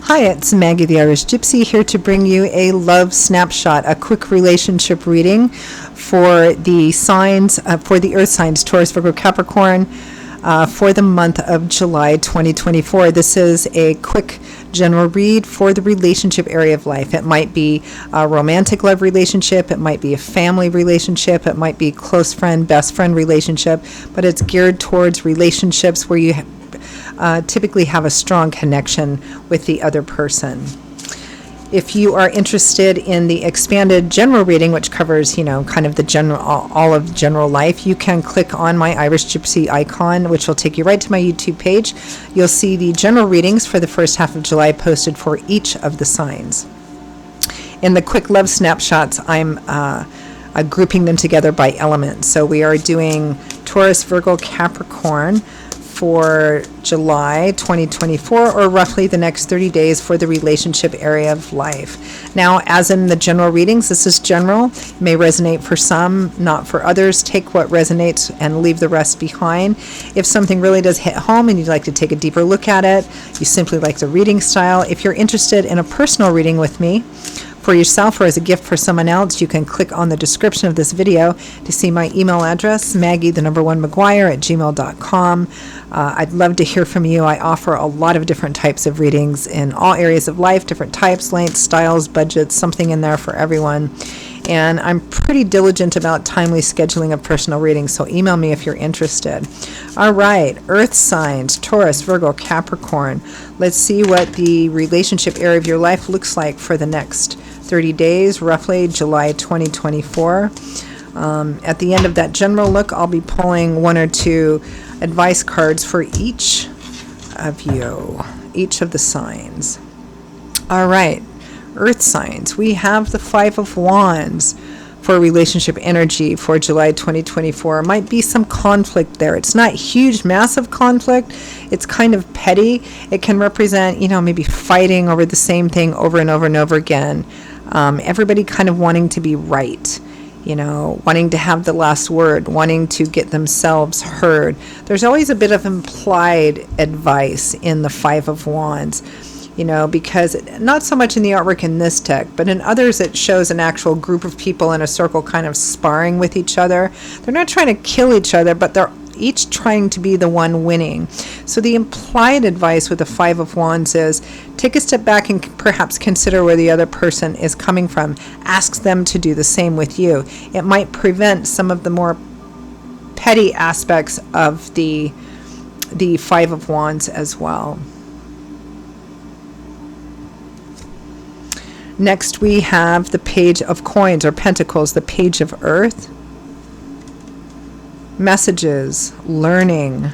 Hi, it's Maggie the Irish Gypsy here to bring you a love snapshot, a quick relationship reading for the signs, for the earth signs, Taurus, Virgo, Capricorn, for the month of July 2024. This is a quick general read for the relationship area of life. It might be a romantic love relationship, it might be a family relationship, it might be close friend, best friend relationship, but it's geared towards relationships where you typically have a strong connection with the other person. If you are interested in the expanded general reading, which covers, kind of the general, all of general life, you can click on my Irish Gypsy icon, which will take you right to my YouTube page. You'll see the general readings for the first half of July posted for each of the signs. In the quick love snapshots, I'm grouping them together by element. So we are doing Taurus, Virgo, Capricorn for July 2024, or roughly the next 30 days for the relationship area of life. Now, as in the general readings, this is general. It may resonate for some, not for others. Take what resonates and leave the rest behind. If something really does hit home and you'd like to take a deeper look at it, you simply like the reading style. If you're interested in a personal reading with me, for yourself or as a gift for someone else, you can click on the description of this video to see my email address, maggie1maguire@gmail.com. I'd love to hear from you. I offer a lot of different types of readings in all areas of life, different types, lengths, styles, budgets, something in there for everyone. And I'm pretty diligent about timely scheduling of personal readings, so email me if you're interested. All right, earth signs, Taurus, Virgo, Capricorn. Let's see what the relationship area of your life looks like for the next 30 days, roughly July 2024. At the end of that general look, I'll be pulling one or two advice cards for each of you, each of the signs. All right, earth signs. We have the Five of Wands for relationship energy for July 2024. Might be some conflict there. It's not huge, massive conflict. It's kind of petty. It can represent, maybe fighting over the same thing over and over and over again. Everybody kind of wanting to be right, wanting to have the last word, wanting to get themselves heard. There's always a bit of implied advice in the Five of Wands, because not so much in the artwork in this deck, but in others it shows an actual group of people in a circle kind of sparring with each other. They're not trying to kill each other, but they're each trying to be the one winning. So the implied advice with the Five of Wands is take a step back and perhaps consider where the other person is coming from. Ask them to do the same with you. It might prevent some of the more petty aspects of the Five of Wands as well. Next we have the Page of Coins or Pentacles, the Page of Earth. Messages, learning.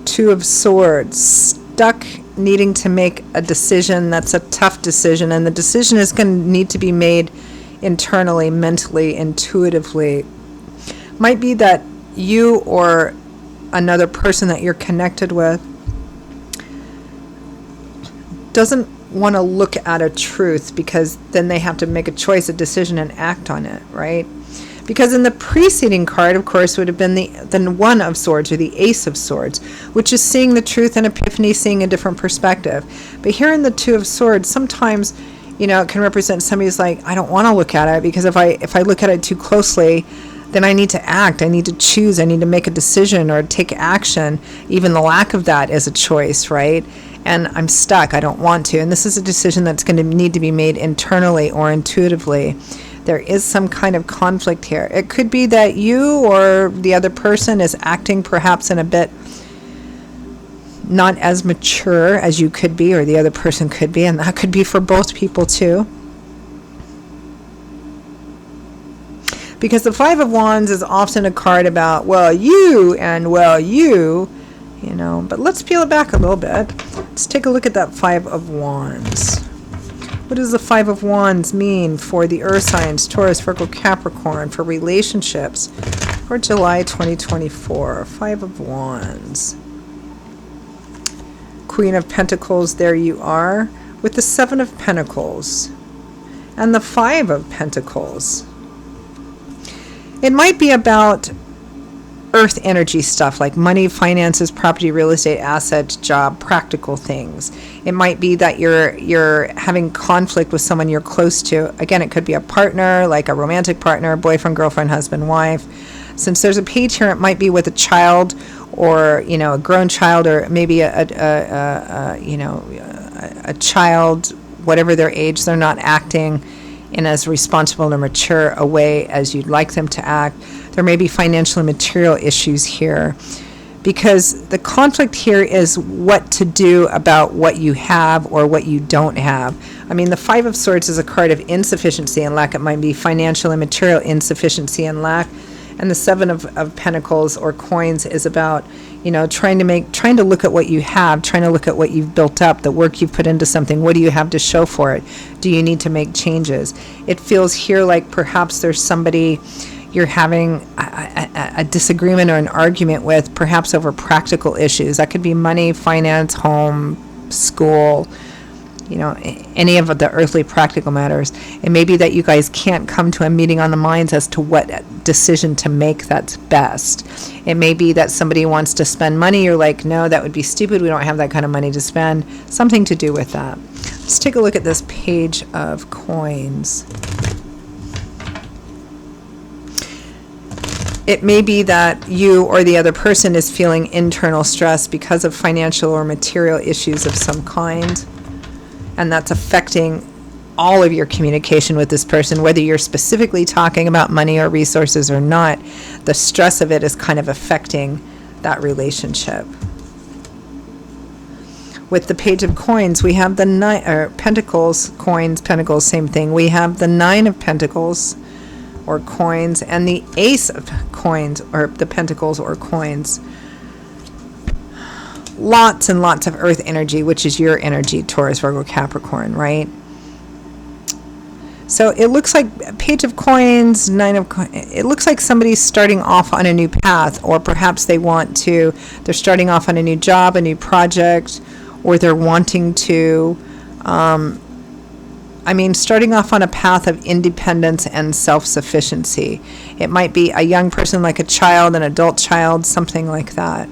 Two of Swords, stuck needing to make a decision that's a tough decision, and the decision is going to need to be made internally, mentally, intuitively. Might be that you or another person that you're connected with doesn't want to look at a truth, because then they have to make a choice, a decision, and act on it, right? Because in the preceding card, of course, would have been the One of Swords or the Ace of Swords, which is seeing the truth and epiphany, seeing a different perspective. But here in the Two of Swords, sometimes, it can represent somebody who's like, I don't want to look at it, because if I look at it too closely, then I need to act, I need to choose, I need to make a decision or take action. Even the lack of that is a choice, right? And I'm stuck, I don't want to. And this is a decision that's going to need to be made internally or intuitively. There is some kind of conflict here. It could be that you or the other person is acting perhaps in a bit not as mature as you could be, or the other person could be, and that could be for both people too. Because the Five of Wands is often a card about, you, but let's peel it back a little bit. Let's take a look at that Five of Wands. What does the Five of Wands mean for the earth signs, Taurus, Virgo, Capricorn, for relationships for July 2024? Five of Wands. Queen of Pentacles, there you are, with the Seven of Pentacles and the Five of Pentacles. It might be about earth energy stuff like money, finances, property, real estate, assets, job, practical things. It might be that you're having conflict with someone you're close to. Again, it could be a partner, like a romantic partner, boyfriend, girlfriend, husband, wife. Since there's a page here, it might be with a child, or a grown child, or maybe a child, whatever their age. They're not acting in as responsible or mature a way as you'd like them to act. There may be financial and material issues here, because the conflict here is what to do about what you have or what you don't have. I mean, the Five of Swords is a card of insufficiency and lack. It might be financial and material insufficiency and lack. And the Seven of Pentacles or coins is about, trying to look at what you have, trying to look at what you've built up, the work you've put into something. What do you have to show for it? Do you need to make changes? It feels here like perhaps there's somebody you're having a disagreement or an argument with, perhaps over practical issues. That could be money, finance, home, school, any of the earthly practical matters. It may be that you guys can't come to a meeting on the minds as to what decision to make that's best. It may be that somebody wants to spend money. You're like, no, that would be stupid. We don't have that kind of money to spend. Something to do with that. Let's take a look at this Page of Coins. It may be that you or the other person is feeling internal stress because of financial or material issues of some kind. And that's affecting all of your communication with this person, whether you're specifically talking about money or resources or not. The stress of it is kind of affecting that relationship. With the Page of Coins, we have the Pentacles, coins, Pentacles, same thing. We have the Nine of Pentacles, or coins, and the Ace of Coins, or the Pentacles or coins. Lots and lots of earth energy, which is your energy, Taurus, Virgo, Capricorn, right? So it looks like Page of Coins, Nine of Coins, it looks like somebody's starting off on a new path, or perhaps they're starting off on a new job, a new project, or they're wanting to, starting off on a path of independence and self-sufficiency. It might be a young person, like a child, an adult child, something like that.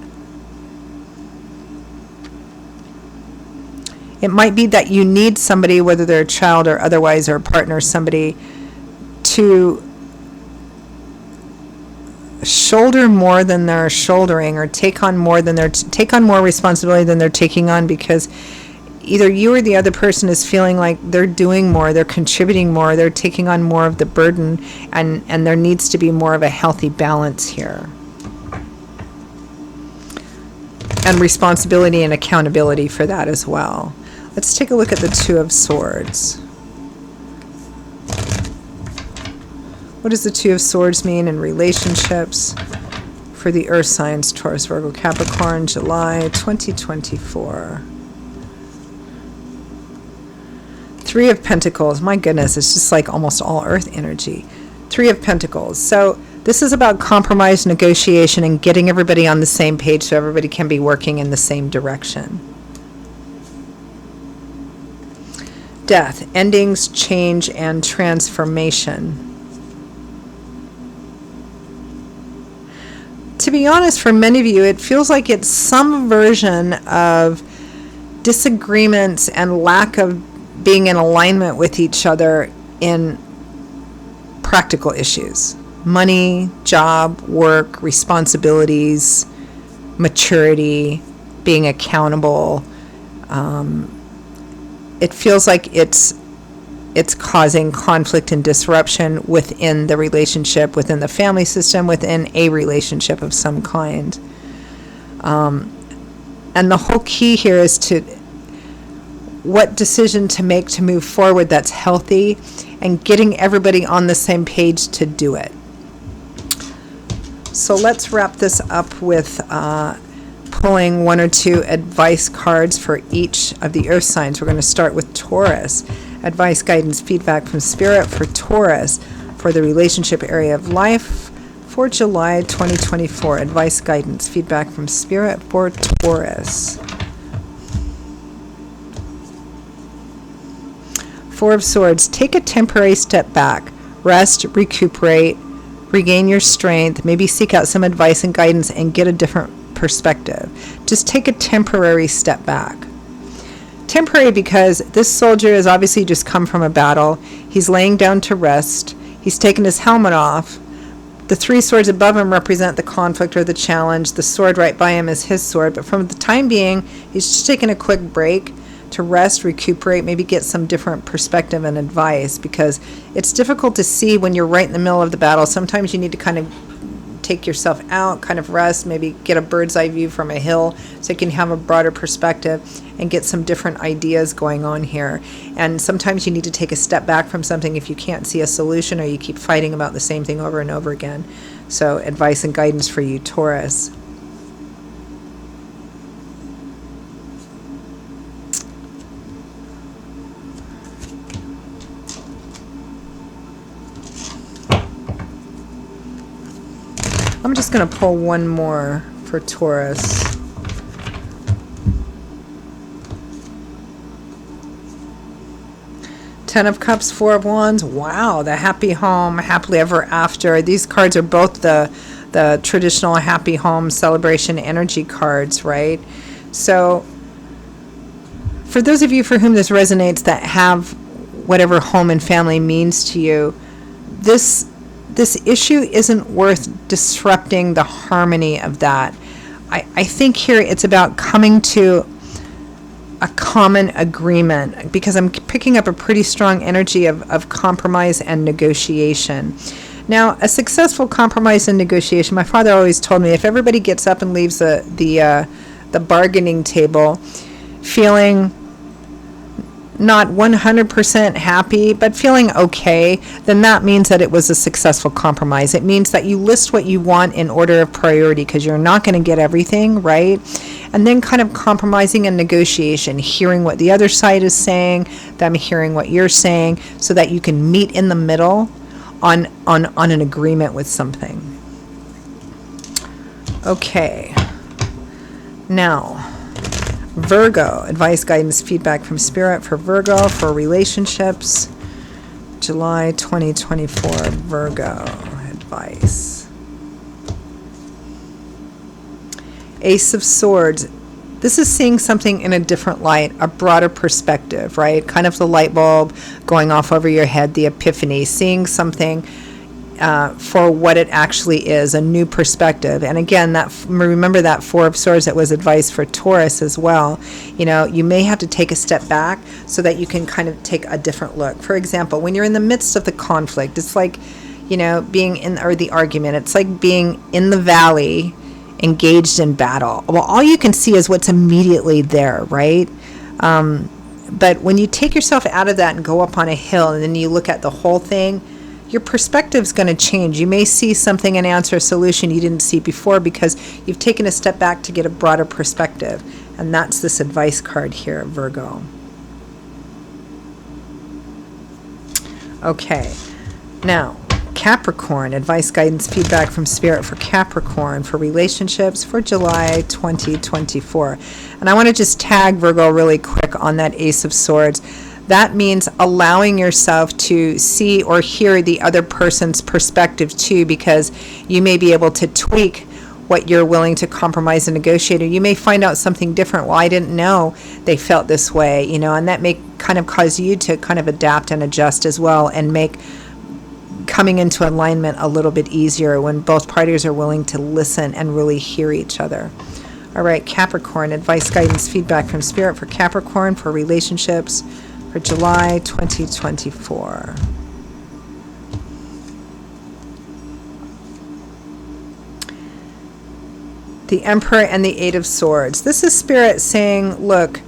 It might be that you need somebody, whether they're a child or otherwise, or a partner, somebody to shoulder more than they're shouldering, or take on more responsibility than they're taking on, because either you or the other person is feeling like they're doing more, they're contributing more, they're taking on more of the burden, and there needs to be more of a healthy balance here. And responsibility and accountability for that as well. Let's take a look at the Two of Swords. What does the Two of Swords mean in relationships for the earth signs, Taurus, Virgo, Capricorn, July 2024? Three of Pentacles. My goodness, it's just like almost all earth energy. Three of Pentacles. So this is about compromise, negotiation, and getting everybody on the same page so everybody can be working in the same direction. Death, endings, change, and transformation. To be honest, for many of you, it feels like it's some version of disagreements and lack of being in alignment with each other in practical issues. Money, job, work, responsibilities, maturity, being accountable. It feels like it's causing conflict and disruption within the relationship, within the family system, within a relationship of some kind. And the whole key here is to what decision to make to move forward that's healthy, and getting everybody on the same page to do it. So let's wrap this up with pulling one or two advice cards for each of the earth signs. We're going to start with Taurus. Advice, guidance, feedback from Spirit for Taurus for the relationship area of life for July 2024. Advice, guidance, feedback from Spirit for Taurus. Four of Swords. Take a temporary step back. Rest, recuperate, regain your strength, maybe seek out some advice and guidance and get a different perspective. Just take a temporary step back. Temporary because this soldier has obviously just come from a battle. He's laying down to rest. He's taken his helmet off. The 3 swords above him represent the conflict or the challenge. The sword right by him is his sword. But from the time being, he's just taking a quick break to rest, recuperate, maybe get some different perspective and advice, because it's difficult to see when you're right in the middle of the battle. Sometimes you need to kind of take yourself out, kind of rest, maybe get a bird's eye view from a hill so you can have a broader perspective and get some different ideas going on here. And sometimes you need to take a step back from something if you can't see a solution or you keep fighting about the same thing over and over again. So advice and guidance for you, Taurus. I'm just going to pull one more for Taurus. Ten of Cups, Four of Wands. Wow, the happy home, happily ever after. These cards are both the traditional happy home celebration energy cards, right? So for those of you for whom this resonates, that have whatever home and family means to you, this issue isn't worth disrupting the harmony of that. I think here it's about coming to a common agreement, because I'm picking up a pretty strong energy of compromise and negotiation. Now, a successful compromise and negotiation, my father always told me, if everybody gets up and leaves the bargaining table feeling not 100% happy, but feeling okay, then that means that it was a successful compromise. It means that you list what you want in order of priority, because you're not going to get everything, right? And then kind of compromising and negotiation, hearing what the other side is saying, them hearing what you're saying, so that you can meet in the middle on an agreement with something. Okay. Now, Virgo, advice, guidance, feedback from Spirit for Virgo for relationships. July 2024, Virgo, advice. Ace of Swords. This is seeing something in a different light, a broader perspective, right? Kind of the light bulb going off over your head, the epiphany, seeing something for what it actually is, a new perspective. And again, remember that Four of Swords that was advice for Taurus as well. You know, you may have to take a step back so that you can kind of take a different look. For example, when you're in the midst of the conflict, it's like, you know, or the argument, it's like being in the valley, engaged in battle. Well, all you can see is what's immediately there, right? But when you take yourself out of that and go up on a hill and then you look at the whole thing, your perspective's going to change. You may see something and answer a solution you didn't see before because you've taken a step back to get a broader perspective. And that's this advice card here, Virgo. Okay. Now, Capricorn, advice, guidance, feedback from Spirit for Capricorn for relationships for July 2024. And I want to just tag Virgo really quick on that Ace of Swords. That means allowing yourself to see or hear the other person's perspective too, because you may be able to tweak what you're willing to compromise and negotiate, or you may find out something different. Well, I didn't know they felt this way, you know, and that may kind of cause you to kind of adapt and adjust as well and make coming into alignment a little bit easier when both parties are willing to listen and really hear each other. All right, Capricorn, advice, guidance, feedback from Spirit for Capricorn for relationships for July 2024. The Emperor and the Eight of Swords. This is Spirit saying, look,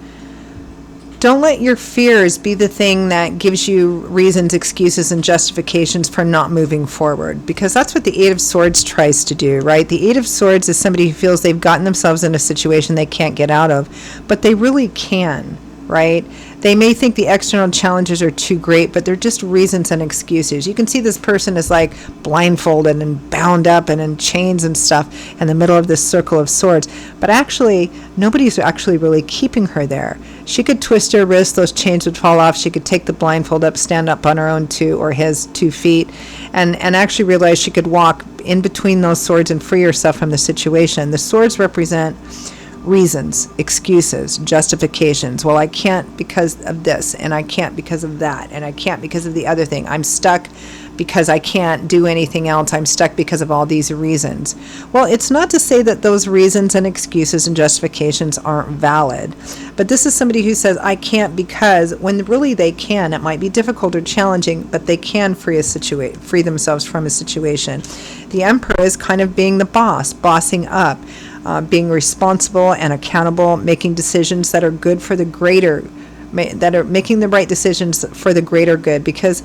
don't let your fears be the thing that gives you reasons, excuses, and justifications for not moving forward, because that's what the Eight of Swords tries to do, right? The Eight of Swords is somebody who feels they've gotten themselves in a situation they can't get out of, but they really can. right? They may think the external challenges are too great, but they're just reasons and excuses. You can see this person is like blindfolded and bound up and in chains and stuff in the middle of this circle of swords. But actually, nobody's actually really keeping her there. She could twist her wrist, those chains would fall off. She could take the blindfold up, stand up on her own 2 or his 2 feet, and actually realize she could walk in between those swords and free herself from the situation. The swords represent reasons, excuses, justifications. Well, I can't because of this, and I can't because of that, and I can't because of the other thing. I'm stuck because I can't do anything else. I'm stuck because of all these reasons. Well, it's not to say that those reasons and excuses and justifications aren't valid, but this is somebody who says, I can't because, when really they can. It might be difficult or challenging, but they can free themselves from a situation. The Emperor is kind of being the boss, bossing up, being responsible and accountable, making decisions that are good for the greater, that are making the right decisions for the greater good, because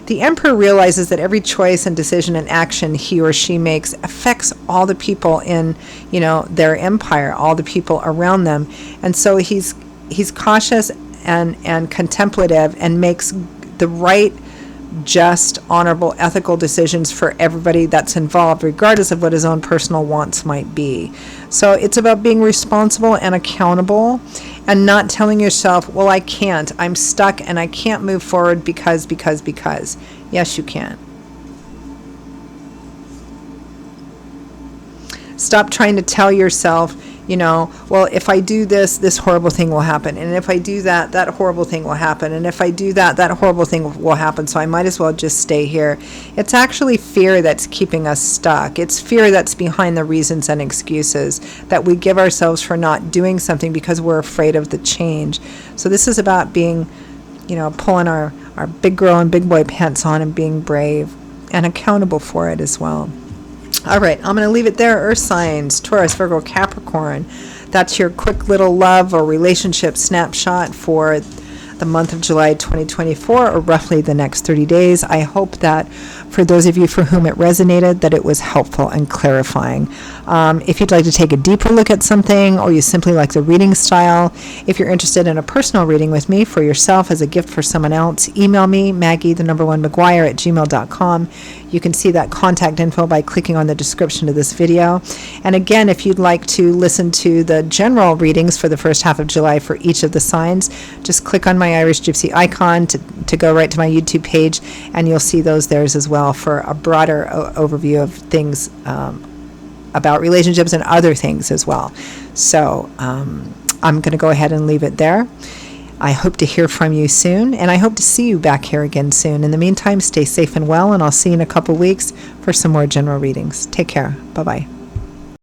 the Emperor realizes that every choice and decision and action he or she makes affects all the people in, their empire, all the people around them. And so he's cautious and contemplative and makes the right, just, honorable, ethical decisions for everybody that's involved, regardless of what his own personal wants might be. So it's about being responsible and accountable, and not telling yourself, well, I can't, I'm stuck and I can't move forward because. Yes, you can. Stop trying to tell yourself, well, if I do this, this horrible thing will happen. And if I do that, that horrible thing will happen. And if I do that, that horrible thing will happen. So I might as well just stay here. It's actually fear that's keeping us stuck. It's fear that's behind the reasons and excuses that we give ourselves for not doing something because we're afraid of the change. So this is about being, pulling our big girl and big boy pants on and being brave and accountable for it as well. All right, I'm going to leave it there. Earth signs, Taurus, Virgo, Capricorn. That's your quick little love or relationship snapshot for the month of July 2024, or roughly the next 30 days. I hope that for those of you for whom it resonated, that it was helpful and clarifying. If you'd like to take a deeper look at something, or you simply like the reading style, if you're interested in a personal reading with me for yourself as a gift for someone else, email me, Maggie1McGuire@gmail.com. You can see that contact info by clicking on the description of this video. And again, if you'd like to listen to the general readings for the first half of July for each of the signs, just click on my Irish Gypsy icon to go right to my YouTube page, and you'll see those there as well for a broader overview of things about relationships and other things as well. So I'm going to go ahead and leave it there. I hope to hear from you soon, and I hope to see you back here again soon. In the meantime, stay safe and well, and I'll see you in a couple weeks for some more general readings. Take care. Bye-bye.